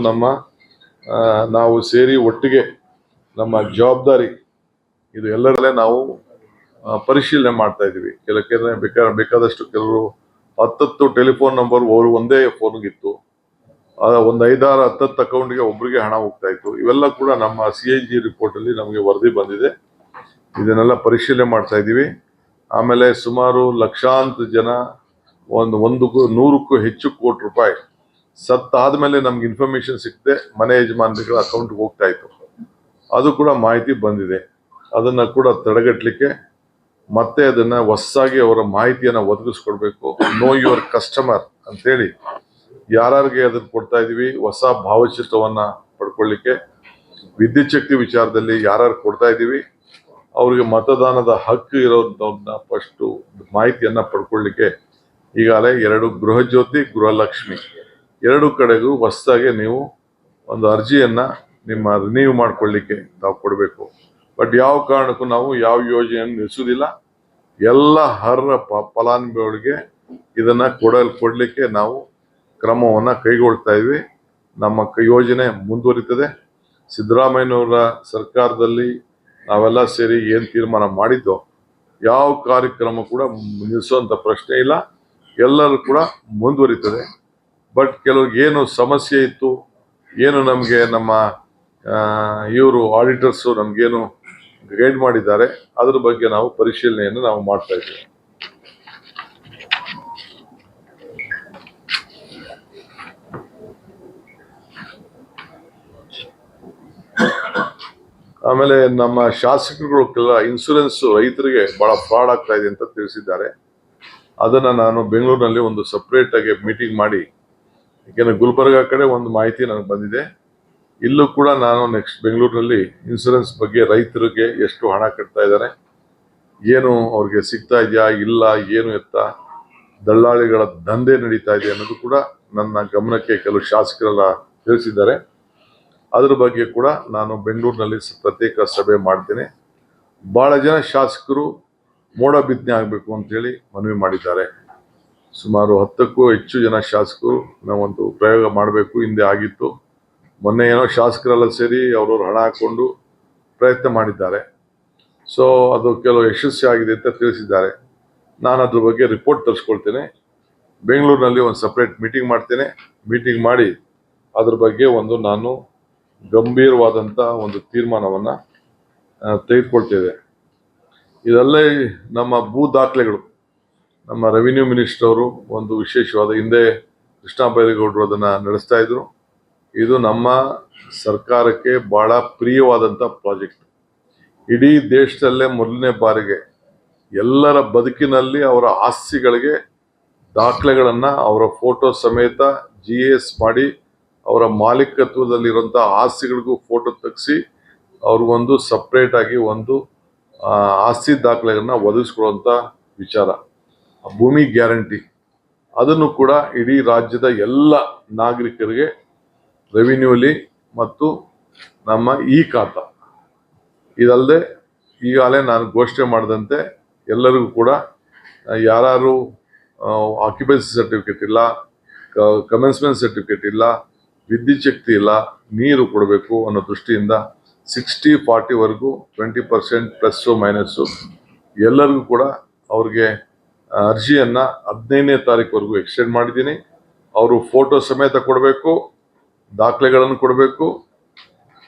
ನಾವು ಸೇರಿ ಒಟ್ಟಿಗೆ ನಮ್ಮ ಜವಾಬ್ದಾರಿ. ಇದು ಎಲ್ಲರಲ್ಲೇ ನಾವು ಪರಿಶೀಲನೆ ಮಾಡ್ತಾ ಇದ್ದೀವಿ. ಬೇಕಾದಷ್ಟು ಕೆಲವರು 10 ಟೆಲಿಫೋನ್ ನಂಬರ್ ಅವರು ಒಂದೇ ಫೋನ್ಗಿತ್ತು, ಒಂದು 5-10 ಅಕೌಂಟ್ಗೆ ಒಬ್ಬರಿಗೆ ಹಣ ಹೋಗ್ತಾ ಇತ್ತು. ಇವೆಲ್ಲ ಕೂಡ ನಮ್ಮ CAG ರಿಪೋರ್ಟಲ್ಲಿ ನಮಗೆ ವರದಿ ಬಂದಿದೆ. ಇದನ್ನೆಲ್ಲ ಪರಿಶೀಲನೆ ಮಾಡ್ತಾ ಇದ್ದೀವಿ. ಆಮೇಲೆ ಸುಮಾರು ಲಕ್ಷಾಂತರ ಜನ 100ಕ್ಕೂ ಹೆಚ್ಚು ಕೋಟಿ ರೂಪಾಯಿ ಸತ್ತಾದ್ಮೇಲೆ ನಮ್ಗೆ ಇನ್ಫಾರ್ಮೇಶನ್ ಸಿಕ್ಕದೆ ಮನೆ ಯಜಮಾನರ ಅಕೌಂಟ್ಗೆ ಹೋಗ್ತಾ ಇತ್ತು. ಅದು ಕೂಡ ಮಾಹಿತಿ ಬಂದಿದೆ. ಅದನ್ನು ಕೂಡ ತಡೆಗಟ್ಟಲಿಕ್ಕೆ ಮತ್ತೆ ಅದನ್ನು ಹೊಸದಾಗಿ ಅವರ ಮಾಹಿತಿಯನ್ನು ಒದಗಿಸ್ಕೊಡ್ಬೇಕು. ನೋ ಯುವರ್ ಕಸ್ಟಮರ್ ಅಂತೇಳಿ ಯಾರ್ಯಾರಿಗೆ ಅದನ್ನು ಕೊಡ್ತಾ ಇದ್ದೀವಿ, ಹೊಸ ಭಾವಚಿತ್ರವನ್ನು ಪಡ್ಕೊಳ್ಳಿಕ್ಕೆ ವಿದ್ಯುತ್ ಶಕ್ತಿ ವಿಚಾರದಲ್ಲಿ ಯಾರ್ಯಾರು ಕೊಡ್ತಾ ಇದ್ದೀವಿ ಅವ್ರಿಗೆ ಮತದಾನದ ಹಕ್ಕು ಇರೋದನ್ನ ಫಸ್ಟು ಮಾಹಿತಿಯನ್ನು ಪಡ್ಕೊಳ್ಳಿಕ್ಕೆ ಈಗಾಗಲೇ 2 ಗೃಹ ಜ್ಯೋತಿ, ಗೃಹಲಕ್ಷ್ಮಿ 2 ಕಡೆಗೂ ಹೊಸದಾಗಿ ನೀವು ಒಂದು ಅರ್ಜಿಯನ್ನು ನಿಮ್ಮ ರಿನ್ಯೂ ಮಾಡ್ಕೊಳ್ಳಿಕ್ಕೆ ತಾವು ಕೊಡಬೇಕು. ಬಟ್ ಯಾವ ಕಾರಣಕ್ಕೂ ನಾವು ಯಾವ ಯೋಜನೆಯನ್ನು ನಿಲ್ಲಿಸೋದಿಲ್ಲ. ಎಲ್ಲ ಅರ್ಹ ಫಲಾನುಭವಿಗಳಿಗೆ ಇದನ್ನು ಕೊಡಲಿಕ್ಕೆ ನಾವು ಕ್ರಮವನ್ನು ಕೈಗೊಳ್ತಾ ಇದ್ವಿ. ನಮ್ಮ ಯೋಜನೆ ಮುಂದುವರಿತದೆ. ಸಿದ್ದರಾಮಯ್ಯನವರ ಸರ್ಕಾರದಲ್ಲಿ ನಾವೆಲ್ಲ ಸೇರಿ ಏನು ತೀರ್ಮಾನ ಮಾಡಿದ್ದೋ ಯಾವ ಕಾರ್ಯಕ್ರಮ ಕೂಡ ನಿಲ್ಲಿಸುವಂಥ ಪ್ರಶ್ನೆ ಇಲ್ಲ, ಎಲ್ಲರೂ ಕೂಡ ಮುಂದುವರಿತದೆ. ಬಟ್ ಕೆಲವ್ರಿಗೆ ಏನು ಸಮಸ್ಯೆ ಇತ್ತು, ಏನು ನಮಗೆ ನಮ್ಮ ಇವರು ಆಡಿಟರ್ಸು ನಮಗೇನು ಗೈಡ್ ಮಾಡಿದ್ದಾರೆ ಅದ್ರ ಬಗ್ಗೆ ನಾವು ಪರಿಶೀಲನೆಯನ್ನು ನಾವು ಮಾಡ್ತಾ ಇದ್ದೀವಿ. ಆಮೇಲೆ ನಮ್ಮ ಶಾಸಕರುಗಳು ಕೆಲ ಇನ್ಸೂರೆನ್ಸ್ ರೈತರಿಗೆ ಬಹಳ ಫ್ರಾಡ್ ಆಗ್ತಾ ಇದೆ ಅಂತ ತಿಳಿಸಿದ್ದಾರೆ. ಅದನ್ನ ನಾನು ಬೆಂಗಳೂರಿನಲ್ಲಿ ಒಂದು ಸಪ್ರೇಟ್ ಆಗಿ ಮೀಟಿಂಗ್ ಮಾಡಿ, ಯಾಕೆಂದ್ರೆ ಗುಲ್ಬರ್ಗ ಕಡೆ ಒಂದು ಮಾಹಿತಿ ನನಗೆ ಬಂದಿದೆ, ಇಲ್ಲೂ ಕೂಡ ನಾನು ನೆಕ್ಸ್ಟ್ ಬೆಂಗಳೂರಿನಲ್ಲಿ ಇನ್ಸೂರೆನ್ಸ್ ಬಗ್ಗೆ ರೈತರಿಗೆ ಎಷ್ಟು ಹಣ ಕಟ್ತಾ ಇದ್ದಾರೆ, ಏನು ಅವ್ರಿಗೆ ಸಿಗ್ತಾ ಇದೆಯಾ ಇಲ್ಲ, ಏನು ಎತ್ತ ದಳ್ಳಾಳಿಗಳ ದಂಧೆ ನಡೀತಾ ಇದೆ ಅನ್ನೋದು ಕೂಡ ನನ್ನ ಗಮನಕ್ಕೆ ಕೆಲವು ಶಾಸಕರೆಲ್ಲ ತಿಳಿಸಿದ್ದಾರೆ. ಅದ್ರ ಬಗ್ಗೆ ಕೂಡ ನಾನು ಬೆಂಗಳೂರಿನಲ್ಲಿ ಪ್ರತ್ಯೇಕ ಸಭೆ ಮಾಡ್ತೇನೆ. ಬಹಳ ಜನ ಶಾಸಕರು ಮೋಡ ಬಿತ್ತನೆ ಆಗಬೇಕು ಅಂತೇಳಿ ಮನವಿ ಮಾಡಿದ್ದಾರೆ. ಸುಮಾರು 10ಕ್ಕೂ ಹೆಚ್ಚು ಜನ ಶಾಸಕರು ನಾವೊಂದು ಪ್ರಯೋಗ ಮಾಡಬೇಕು, ಹಿಂದೆ ಆಗಿತ್ತು. ಮೊನ್ನೆ ಏನೋ ಶಾಸಕರೆಲ್ಲ ಸೇರಿ ಅವ್ರವ್ರು ಹಣ ಹಾಕೊಂಡು ಪ್ರಯತ್ನ ಮಾಡಿದ್ದಾರೆ. ಸೊ ಅದು ಕೆಲವು ಯಶಸ್ವಿ ಆಗಿದೆ ಅಂತ ತಿಳಿಸಿದ್ದಾರೆ. ನಾನು ಅದ್ರ ಬಗ್ಗೆ ರಿಪೋರ್ಟ್ ತರಿಸ್ಕೊಳ್ತೇನೆ. ಬೆಂಗಳೂರಿನಲ್ಲಿ ಒಂದು ಸಪ್ರೇಟ್ ಮೀಟಿಂಗ್ ಮಾಡ್ತೇನೆ. ಮೀಟಿಂಗ್ ಮಾಡಿ ಅದ್ರ ಬಗ್ಗೆ ನಾನು ಗಂಭೀರವಾದಂಥ ಒಂದು ತೀರ್ಮಾನವನ್ನು ತೆಗೆದುಕೊಳ್ತೇವೆ. ಇದಲ್ಲೇ ನಮ್ಮ ಭೂ ದಾಖಲೆಗಳು, ನಮ್ಮ ರೆವಿನ್ಯೂ ಮಿನಿಸ್ಟರ್ ಅವರು ಒಂದು ವಿಶೇಷವಾದ, ಹಿಂದೆ ಕೃಷ್ಣ ಬೈರೇಗೌಡರು ಅದನ್ನು ನಡೆಸ್ತಾ ಇದ್ರು. ಇದು ನಮ್ಮ ಸರ್ಕಾರಕ್ಕೆ ಬಹಳ ಪ್ರಿಯವಾದಂಥ ಪ್ರಾಜೆಕ್ಟ್. ಇಡೀ ದೇಶದಲ್ಲೇ ಮೊದಲನೇ ಬಾರಿಗೆ ಎಲ್ಲರ ಬದುಕಿನಲ್ಲಿ ಅವರ ಆಸ್ತಿಗಳಿಗೆ ದಾಖಲೆಗಳನ್ನು ಅವರ ಫೋಟೋ ಸಮೇತ GS ಮಾಡಿ ಅವರ ಮಾಲೀಕತ್ವದಲ್ಲಿರುವಂಥ ಆಸ್ತಿಗಳಿಗೂ ಫೋಟೋ ತೆಗೆಸಿ ಅವ್ರಿಗೊಂದು ಸಪ್ರೇಟ್ ಆಗಿ ಒಂದು ಆಸ್ತಿ ದಾಖಲೆಗಳನ್ನ ಒದಗಿಸ್ಕೊಳ್ಳುವಂಥ ವಿಚಾರ, ಭೂಮಿ ಗ್ಯಾರಂಟಿ, ಅದನ್ನು ಕೂಡ ಇಡೀ ರಾಜ್ಯದ ಎಲ್ಲ ನಾಗರಿಕರಿಗೆ ರೆವಿನ್ಯೂಲಿ ಮತ್ತು ನಮ್ಮ ಖಾತಾ, ಇದಲ್ಲದೆ ಈಗಾಗಲೇ ನಾನು ಘೋಷಣೆ ಮಾಡಿದಂತೆ ಎಲ್ಲರಿಗೂ ಕೂಡ ಯಾರು ಆಕ್ಯುಪೆನ್ಸಿ ಸರ್ಟಿಫಿಕೇಟ್ ಇಲ್ಲ, ಕಮೆನ್ಸ್ಮೆಂಟ್ ಸರ್ಟಿಫಿಕೇಟ್ ಇಲ್ಲ, ವಿದ್ಯುತ್ ಶಕ್ತಿ ಇಲ್ಲ, ನೀರು ಕೊಡಬೇಕು ಅನ್ನೋ ದೃಷ್ಟಿಯಿಂದ 60-40ವರೆಗೂ 20% ಪ್ಲಸ್ಸು ಮೈನಸ್ಸು ಎಲ್ಲರಿಗೂ ಕೂಡ ಅವ್ರಿಗೆ ಅರ್ಜಿಯನ್ನು 15ನೇ ತಾರೀಕುವರೆಗೂ ಎಕ್ಸ್ಟೆಂಡ್ ಮಾಡಿದ್ದೀನಿ. ಅವರು ಫೋಟೋ ಸಮೇತ ಕೊಡಬೇಕು, ದಾಖಲೆಗಳನ್ನು ಕೊಡಬೇಕು.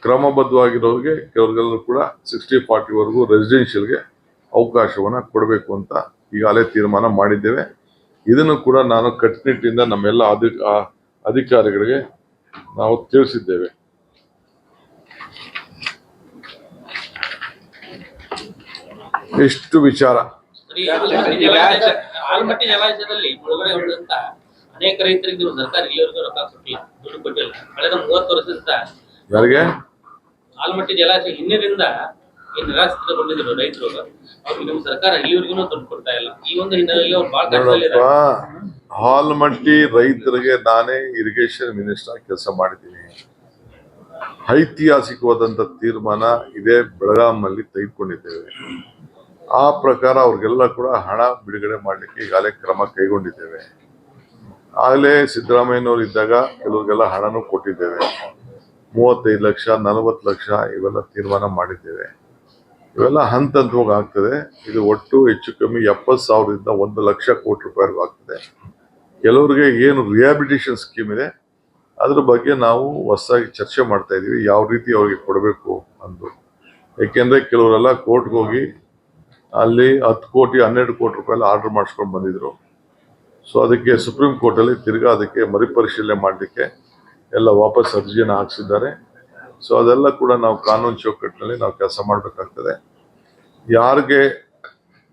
ಕ್ರಮಬದ್ಧವಾಗಿರೋರಿಗೆ ಕೆಲವ್ರಿಗೆಲ್ಲರೂ ಕೂಡ 60-40ವರೆಗೂ ರೆಸಿಡೆನ್ಷಿಯಲ್ಗೆ ಅವಕಾಶವನ್ನು ಕೊಡಬೇಕು ಅಂತ ಈಗಾಗಲೇ ತೀರ್ಮಾನ ಮಾಡಿದ್ದೇವೆ. ಇದನ್ನು ಕೂಡ ನಾನು ಕಟ್ಟುನಿಟ್ಟಿನಿಂದ ನಮ್ಮೆಲ್ಲ ಅಧಿಕಾರಿಗಳಿಗೆ ನಾವು ತಿಳಿಸಿದ್ದೇವೆ. ಎಷ್ಟು ವಿಚಾರ. ಆಲಮಟ್ಟಿ ಜಲಾಶಯದಲ್ಲಿ ಮುಳುಗಡೆ ಹೊಡೆದಂತ ಅನೇಕ ರೈತರಿಗೆ ನೀವು ಸರ್ಕಾರ ಇಲ್ಲಿವರೆಗೂ ರೊಕ್ಕ ಕೊಟ್ಟಿಲ್ಲ, ದುಡ್ಡು ಕೊಟ್ಟಿಲ್ಲ. ಕಳೆದ 30 ವರ್ಷದಿಂದ ಯಾರಿಗೆ ಆಲಮಟ್ಟಿ ಜಲಾಶಯ ಹಿನ್ನೆಲೆಯಿಂದ ಈ ನಿರಾಶ್ರಿತಗೊಂಡಿದ್ರು ರೈತರು, ಅವ್ರಿಗೆ ನಿಮ್ಮ ಸರ್ಕಾರ ಇಲ್ಲಿವರೆಗೂ ದುಡ್ಡು ಕೊಡ್ತಾ ಇಲ್ಲ. ಈ ಒಂದು ಹಿನ್ನೆಲೆಯಲ್ಲಿ ಅವ್ರು ಬಹಳ ಕಷ್ಟದಲ್ಲಿದ್ದಾರೆ. ಆಲಮಟ್ಟಿ ರೈತರಿಗೆ ನಾನೇ ಇರಿಗೇಷನ್ ಮಿನಿಸ್ಟರ್ ಕೆಲಸ ಮಾಡಿದ್ದೀನಿ. ಐತಿಹಾಸಿಕವಾದಂಥ ತೀರ್ಮಾನ ಇದೇ ಬೆಳಗಾಂನಲ್ಲಿ ತೆಗೆದುಕೊಂಡಿದ್ದೇವೆ. ಆ ಪ್ರಕಾರ ಅವ್ರಿಗೆಲ್ಲ ಕೂಡ ಹಣ ಬಿಡುಗಡೆ ಮಾಡಲಿಕ್ಕೆ ಈಗಾಗಲೇ ಕ್ರಮ ಕೈಗೊಂಡಿದ್ದೇವೆ. ಆಗಲೇ ಸಿದ್ದರಾಮಯ್ಯನವರು ಇದ್ದಾಗ ಕೆಲವ್ರಿಗೆಲ್ಲ ಹಣನೂ ಕೊಟ್ಟಿದ್ದೇವೆ. 35 ಲಕ್ಷ 40 ಲಕ್ಷ ಇವೆಲ್ಲ ತೀರ್ಮಾನ ಮಾಡಿದ್ದೇವೆ. ಇವೆಲ್ಲ ಹಂತ ಹಂತವಾಗಿ ಆಗ್ತದೆ. ಇದು ಒಟ್ಟು ಹೆಚ್ಚು ಕಮ್ಮಿ 70,000ದಿಂದ 1 ಲಕ್ಷ ಕೋಟಿ ರೂಪಾಯಿವರೆಗೂ ಆಗ್ತದೆ. ಕೆಲವರಿಗೆ ಏನು ರಿಹಾಬಿಲಿಟೇಷನ್ ಸ್ಕೀಮ್ ಇದೆ ಅದ್ರ ಬಗ್ಗೆ ನಾವು ಹೊಸದಾಗಿ ಚರ್ಚೆ ಮಾಡ್ತಾ ಇದ್ದೀವಿ, ಯಾವ ರೀತಿ ಅವ್ರಿಗೆ ಕೊಡಬೇಕು ಅಂದು. ಏಕೆಂದರೆ ಕೆಲವರೆಲ್ಲ ಕೋರ್ಟ್ಗೆ ಹೋಗಿ ಅಲ್ಲಿ 10 ಕೋಟಿ 12 ಕೋಟಿ ರೂಪಾಯಿ ಆರ್ಡರ್ ಮಾಡಿಸ್ಕೊಂಡು ಬಂದಿದ್ರು. ಸೊ ಅದಕ್ಕೆ ಸುಪ್ರೀಂ ಕೋರ್ಟಲ್ಲಿ ತಿರ್ಗಾ ಅದಕ್ಕೆ ಮರುಪರಿಶೀಲನೆ ಮಾಡಲಿಕ್ಕೆ ಎಲ್ಲ ವಾಪಸ್ ಅರ್ಜಿಯನ್ನು ಹಾಕ್ಸಿದ್ದಾರೆ. ಸೊ ಅದೆಲ್ಲ ಕೂಡ ನಾವು ಕಾನೂನು ಚೌಕಟ್ಟಿನಲ್ಲಿ ನಾವು ಕೆಲಸ ಮಾಡಬೇಕಾಗ್ತದೆ.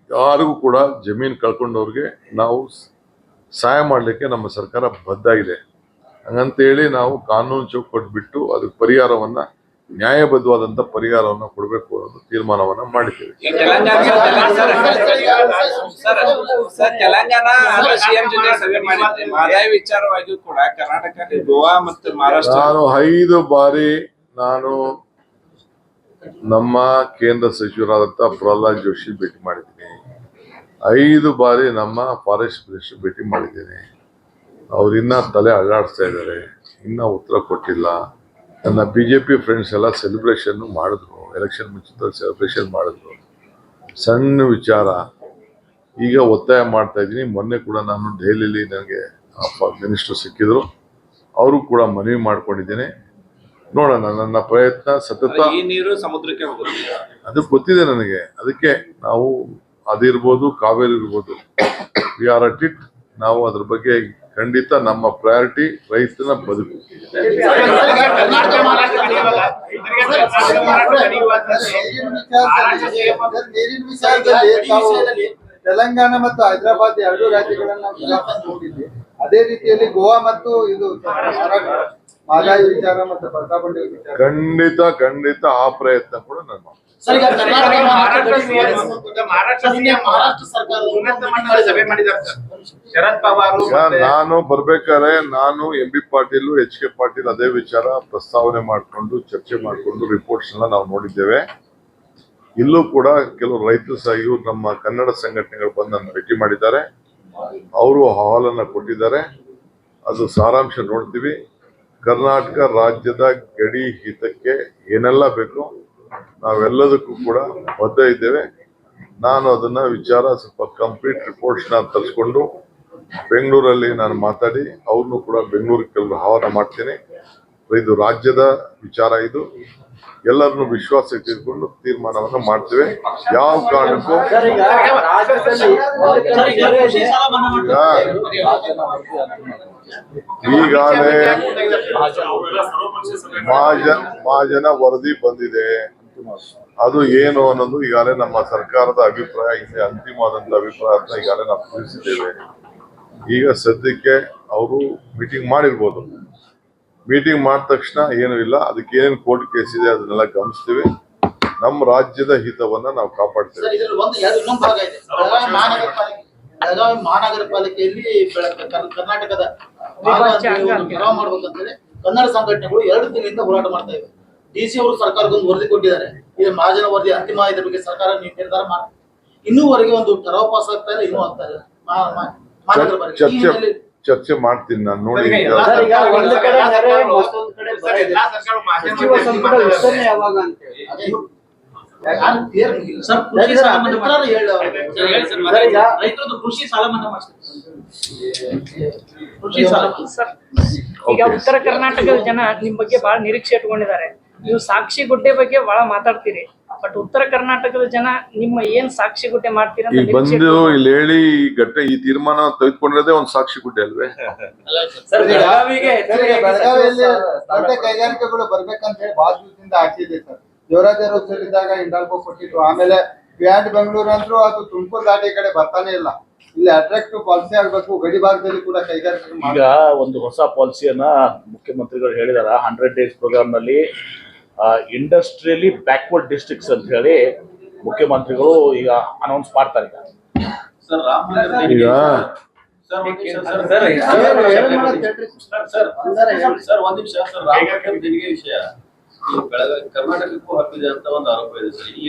ಯಾರಿಗೂ ಕೂಡ ಜಮೀನು ಕಳ್ಕೊಂಡವ್ರಿಗೆ ನಾವು ಸಹಾಯ ಮಾಡಲಿಕ್ಕೆ ನಮ್ಮ ಸರ್ಕಾರ ಬದ್ಧ ಇದೆ. ಹಂಗಂತೇಳಿ ನಾವು ಕಾನೂನು ಚೌಕಟ್ಟು ಬಿಟ್ಟು ಅದಕ್ಕೆ ಪರಿಹಾರವನ್ನ ನ್ಯಾಯಬದ್ಧವಾದಂತ ಪರಿಹಾರವನ್ನ ಕೊಡಬೇಕು ಅನ್ನೋದು ತೀರ್ಮಾನವನ್ನ ಮಾಡಿದ್ದೇವೆ. ತೆಲಂಗಾಣ ಸಿಎಂ ಜೊತೆ ಸಭೆ ಮಾಡಿದ್ರಿ. ಮಹದಾಯಿ ವಿಚಾರವಾಗಿಯೂ ಕೂಡ ಕರ್ನಾಟಕ, ಗೋವಾ ಮತ್ತು ಮಹಾರಾಷ್ಟ್ರ ನಾನು 5 ಬಾರಿ ನಮ್ಮ ಕೇಂದ್ರ ಸಚಿವರಾದಂತ ಪ್ರಹ್ಲಾದ್ ಜೋಶಿ ಭೇಟಿ ಮಾಡಿದ್ದೀನಿ. 5 ಬಾರಿ ನಮ್ಮ ಫಾರೆಸ್ಟ್ ಮಿನಿಸ್ಟರ್ ಭೇಟಿ ಮಾಡಿದ್ದೇನೆ. ಅವ್ರು ಇನ್ನ ತಲೆ ಅಳ್ಳಾಡಿಸ್ತಾ ಇದ್ದಾರೆ, ಇನ್ನ ಉತ್ತರ ಕೊಟ್ಟಿಲ್ಲ. ನನ್ನ ಬಿಜೆಪಿ ಫ್ರೆಂಡ್ಸ್ ಎಲ್ಲ ಸೆಲೆಬ್ರೇಷನ್ ಮಾಡಿದ್ರು, ಎಲೆಕ್ಷನ್ ಮುಂಚಿತವಾಗಿ ಸೆಲೆಬ್ರೇಷನ್ ಮಾಡಿದ್ರು. ಸಣ್ಣ ವಿಚಾರ ಈಗ ಒತ್ತಾಯ ಮಾಡ್ತಾ ಇದ್ದೀನಿ. ಮೊನ್ನೆ ಕೂಡ ನಾನು ದೆಹಲಿಯಲ್ಲಿ ನನಗೆ ಮಿನಿಸ್ಟರ್ ಸಿಕ್ಕಿದ್ರು, ಅವರು ಕೂಡ ಮನವಿ ಮಾಡ್ಕೊಂಡಿದ್ದೇನೆ. ನೋಡೋಣ, ನನ್ನ ಪ್ರಯತ್ನ ಸತತ. ಈ ನೀರು ಸಮುದ್ರಕ್ಕೆ ಹೋಗುತ್ತೆ, ಅದು ಗೊತ್ತಿದೆ ನನಗೆ. ಅದಕ್ಕೆ ನಾವು ಅದಿರ್ಬೋದು, ಕಾವೇರಿ ಇರ್ಬೋದು, ವಿ ಆರ್ ಅಟ್ ಇಟ್. ನಾವು ಅದ್ರ ಬಗ್ಗೆ ಖಂಡಿತ ನಮ್ಮ ಪ್ರಯಾರಿಟಿ ರೈತನ ಬದುಕು. ತೆಲಂಗಾಣ ಮತ್ತು ಹೈದರಾಬಾದ್ 2 ರಾಜ್ಯಗಳನ್ನ ನಾವು ನೋಡಿದ್ವಿ. ಅದೇ ರೀತಿಯಲ್ಲಿ ಗೋವಾ ಮತ್ತು ಇದು ಮಹದಾಯಿ ವಿಚಾರ ಮತ್ತು ಪ್ರತಾಪಂಡಿ ವಿಚಾರ ಖಂಡಿತ ಆ ಪ್ರಯತ್ನ ಕೂಡ ನಾನು ಮಾಡ್ತೀನಿ. ಮಹಾರಾಷ್ಟ್ರ ಸರ್ಕಾರ ಉನ್ನತ ಮಟ್ಟದಲ್ಲಿ ಸಭೆ ಮಾಡಿದ್ದಾರೆ ಸರ್. ಶರದ್ ಪವಾರ್ ನಾನು ಬರ್ಬೇಕಾದ್ರೆ ನಾನು MB ಪಾಟೀಲ್, HK ಪಾಟೀಲ್ ಅದೇ ವಿಚಾರ ಪ್ರಸ್ತಾವನೆ ಮಾಡಿಕೊಂಡು ಚರ್ಚೆ ಮಾಡಿಕೊಂಡು ರಿಪೋರ್ಟ್ಸ್ ಎಲ್ಲ ನಾವು ನೋಡಿದ್ದೇವೆ. ಇಲ್ಲೂ ಕೂಡ ಕೆಲವು ರೈತರು ಸಹ ಇವರು ನಮ್ಮ ಕನ್ನಡ ಸಂಘಟನೆಗಳು ಬಂದು ನನ್ನ ಭೇಟಿ ಮಾಡಿದ್ದಾರೆ. ಅವರು ಅಹವಾಲನ್ನ ಕೊಟ್ಟಿದ್ದಾರೆ. ಅದು ಸಾರಾಂಶ ನೋಡ್ತೀವಿ. ಕರ್ನಾಟಕ ರಾಜ್ಯದ ಗಡಿ ಹಿತಕ್ಕೆ ಏನೆಲ್ಲ ಬೇಕು ನಾವೆಲ್ಲದಕ್ಕೂ ಕೂಡ ಬದ್ಧ ಇದ್ದೇವೆ. ನಾನು ಅದನ್ನ ವಿಚಾರ ಸ್ವಲ್ಪ ಕಂಪ್ಲೀಟ್ ರಿಪೋರ್ಟ್ಸ್ ನ ತರಿಸ್ಕೊಂಡು ಬೆಂಗಳೂರಲ್ಲಿ ನಾನು ಮಾತಾಡಿ ಅವ್ರನ್ನೂ ಕೂಡ ಬೆಂಗಳೂರಿಗೆ ಕೆಲವು ಆಹ್ವಾನ ಮಾಡ್ತೀನಿ. ಇದು ರಾಜ್ಯದ ವಿಚಾರ, ಇದು ಎಲ್ಲರನ್ನು ವಿಶ್ವಾಸಕ್ಕೆ ತೆಗೆದುಕೊಂಡು ತೀರ್ಮಾನವನ್ನ ಮಾಡ್ತೇವೆ. ಯಾವ ಕಾರಣಕ್ಕೂ ಈಗಾಗಲೇ ಮಹಾಜನ ವರದಿ ಬಂದಿದೆ. ಅದು ಏನು ಅನ್ನೋದು ಈಗಾಗಲೇ ನಮ್ಮ ಸರ್ಕಾರದ ಅಭಿಪ್ರಾಯ ಇದೆ. ಅಂತಿಮವಾದಂತ ಅಭಿಪ್ರಾಯ ಈಗಾಗಲೇ ನಾವು ತಿಳಿಸಿದ್ದೇವೆ. ಈಗ ಸದ್ಯಕ್ಕೆ ಅವರು ಮೀಟಿಂಗ್ ಮಾಡಿರ್ಬೋದು. ಮೀಟಿಂಗ್ ಮಾಡಿದ ತಕ್ಷಣ ಏನು ಇಲ್ಲ, ಅದಕ್ಕೆ ಏನೇನು ಕೋರ್ಟ್ ಕೇಸ್ ಇದೆ ಅದನ್ನೆಲ್ಲ ಗಮನಿಸ್ತೀವಿ. ನಮ್ಮ ರಾಜ್ಯದ ಹಿತವನ್ನ ನಾವು ಕಾಪಾಡ್ತೇವೆ. ಬೆಳಗಾವಿ ಮಹಾನಗರ ಪಾಲಿಕೆಯಲ್ಲಿ ಕರ್ನಾಟಕದ ಮಾಡ್ಬೇಕಂತೇಳಿ ಕನ್ನಡ ಸಂಘಟನೆಗಳು 2 ತಿಂಗಳಿಂದ ಹೋರಾಟ ಮಾಡ್ತಾ ಇವೆ. DC ಅವರು ಸರ್ಕಾರಕ್ಕೊಂದು ವರದಿ ಕೊಟ್ಟಿದ್ದಾರೆ. ಇದು ಮಹಾಜನ ವರದಿ ಅಂತಿಮ, ಇದ್ರ ಬಗ್ಗೆ ಸರ್ಕಾರ ನಿರ್ಧಾರ ಮಾಡಿ ಇನ್ನೂವರೆಗೆ ಒಂದು ಠರಾವ್ ಪಾಸ್ ಆಗ್ತಾ ಇಲ್ಲ, ಇನ್ನೂ ಆಗ್ತಾ ಇಲ್ಲ. ಚರ್ಚೆ ಮಾಡ್ತೀನಿ ನಾನು ನೋಡಿ. ಕೃಷಿ ಸಾಲ ಮನ್ನಾ ಈಗ ಉತ್ತರ ಕರ್ನಾಟಕದ ಜನ ನಿಮ್ ಬಗ್ಗೆ ಬಹಳ ನಿರೀಕ್ಷೆ ಇಟ್ಕೊಂಡಿದ್ದಾರೆ. ನೀವು ಸಾಕ್ಷಿ ಗುಡ್ಡೆ ಬಗ್ಗೆ ಬಹಳ ಮಾತಾಡ್ತೀರಿ, ಬಟ್ ಉತ್ತರ ಕರ್ನಾಟಕದ ಜನ ನಿಮ್ಮ ಏನ್ ಸಾಕ್ಷಿ ಗುಡ್ಡೆ ಮಾಡ್ತೀರಿ ಅಂತ ಬಂದು ಇಲ್ಲಿ ಹೇಳಿ ಈ ತೀರ್ಮಾನ ತೆಗೆದುಕೊಂಡಿರೋದೇ ಒಂದು ಸಾಕ್ಷಿ ಗುಡ್ಡೆ ಅಲ್ವೇ? ಬೆಳಗಾವಿಯಲ್ಲಿ ದೊಡ್ಡ ಕೈಗಾರಿಕೆಗಳು ಬರ್ಬೇಕಂತ ಹೇಳಿ ಬಹಳ ದಿವಸದಿಂದ ಆಸೆ ಇದೆ ಸರ್. ದೇವರಾಜ ಇದ್ದಾಗ ಹಿಂಡಾಲ್ಕೋ ಕೊಟ್ಟಿದ್ರು. ಆಮೇಲೆ ಬ್ಯಾಂಡ್ ಬೆಂಗಳೂರು ಅಂದ್ರು ಅದು ತುಮಕೂರು ದಾಟಿ ಈ ಕಡೆ ಬರ್ತಾನೆ ಇಲ್ಲ. ಇಲ್ಲಿ ಅಟ್ರಾಕ್ಟಿವ್ ಪಾಲಿಸಿ ಆಗ್ಬೇಕು. ಗಡಿ ಭಾಗದಲ್ಲಿ ಕೂಡ ಕೈಗಾರಿಕೆ ಈಗ ಒಂದು ಹೊಸ ಪಾಲಿಸಿಯನ್ನ ಮುಖ್ಯಮಂತ್ರಿಗಳು ಹೇಳಿದಾರ. 100 days ಪ್ರೋಗ್ರಾಮ್ ನಲ್ಲಿ ಇಂಡಸ್ಟ್ರಿಯಲಿ ಬ್ಯಾಕ್ವರ್ಡ್ ಡಿಸ್ಟ್ರಿಕ್ಟ್ಸ್ ಅಂತ ಹೇಳಿ ಮುಖ್ಯಮಂತ್ರಿಗಳು ಈಗ ಅನೌನ್ಸ್ ಮಾಡ್ತಾರೆ. ಈಗ ಕರ್ನಾಟಕಕ್ಕೂ ಹಬ್ಬಿದೆ ಅಂತ ಒಂದು ಆರೋಪ ಇದೆ ಸರ್. ಈ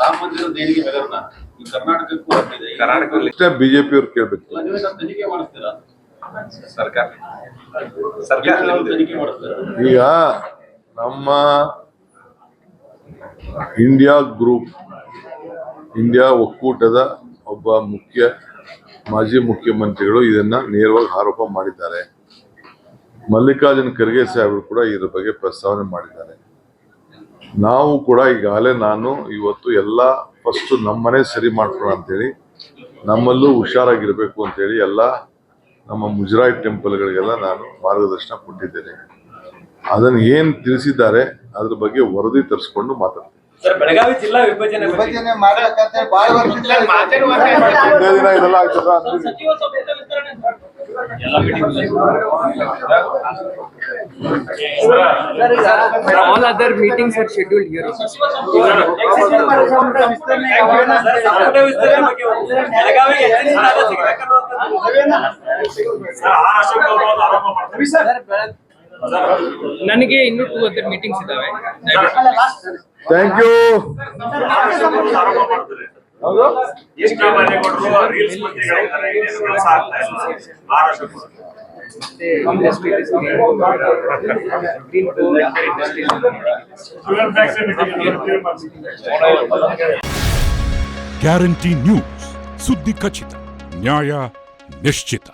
ರಾಮ ಮಂದಿರ ದೇಣಿಗೆ ಹಗರಣ ಈ ಕರ್ನಾಟಕಕ್ಕೂ ಹಬ್ಬಿದೆ. ಕರ್ನಾಟಕದಲ್ಲಿ ಬಿಜೆಪಿ ಅವ್ರು ಕೇಳ್ಬೇಕು. ತನಿಖೆ ಮಾಡಿಸ್ತೀರಾ? ಸರ್ಕಾರ ತನಿಖೆ ಮಾಡಿಸ್ತೀರಾ? ಈಗ ನಮ್ಮ ಇಂಡಿಯಾ ಒಕ್ಕೂಟದ ಒಬ್ಬ ಮಾಜಿ ಮುಖ್ಯಮಂತ್ರಿಗಳು ಇದನ್ನ ನೇರವಾಗಿ ಆರೋಪ ಮಾಡಿದ್ದಾರೆ. ಮಲ್ಲಿಕಾರ್ಜುನ್ ಖರ್ಗೆ ಸಾಹೇಬರು ಕೂಡ ಇದ್ರ ಬಗ್ಗೆ ಪ್ರಸ್ತಾವನೆ ಮಾಡಿದ್ದಾರೆ. ನಾವು ಕೂಡ ಈಗಾಗಲೇ ನಾನು ಇವತ್ತು ಎಲ್ಲ ಫಸ್ಟ್ ನಮ್ಮನೆ ಸರಿ ಮಾಡ್ಕೊಳ್ಳೋಣ ಅಂತೇಳಿ, ನಮ್ಮಲ್ಲೂ ಹುಷಾರಾಗಿರ್ಬೇಕು ಅಂತೇಳಿ ಎಲ್ಲ ನಮ್ಮ ಮುಜರಾಯಿ ಟೆಂಪಲ್ಗಳಿಗೆಲ್ಲ ನಾನು ಮಾರ್ಗದರ್ಶನ ಕೊಟ್ಟಿದ್ದೇನೆ. ಅದನ್ನು ಏನು ತಿಳಿಸಿದ್ದಾರೆ ಅದ್ರ ಬಗ್ಗೆ ವರದಿ ತರಿಸ್ಕೊಂಡು ಮಾತಾಡ್ತೀನಿ. ಸರ್ ಬೆಳಗಾವಿ ಜಿಲ್ಲಾ ವಿಭಜನೆ ವಿಭಜನೆ ಮಾಡ್ಬೇಕಂತ ಹೇಳಿ ಬಹಳ ವರ್ಷದಿಂದ ಹಿಂದೆ ದಿನ ಇದೆಲ್ಲ ಆಗ್ತದ ಸಚಿವ ಸಂಪುಟ ವಿಸ್ತರಣೆ all other meetings are scheduled here. ಸಚಿವ ಸಂಪುಟ ಸಂಪುಟ ವಿಸ್ತರಣೆ ಬಗ್ಗೆ ಬೆಳಗಾವಿ ಹೆಚ್ಚಿನ ಸ್ಥಾನ ಸಿಗಬೇಕನ್ನೋ ನನಗೆ ಇನ್ನೂ 2 other meetings ಇದಾವೆ. Thank you. ಗ್ಯಾರಂಟಿ ನ್ಯೂಸ್, ಸುದ್ದಿ ಖಚಿತ, ನ್ಯಾಯ ನಿಶ್ಚಿತ.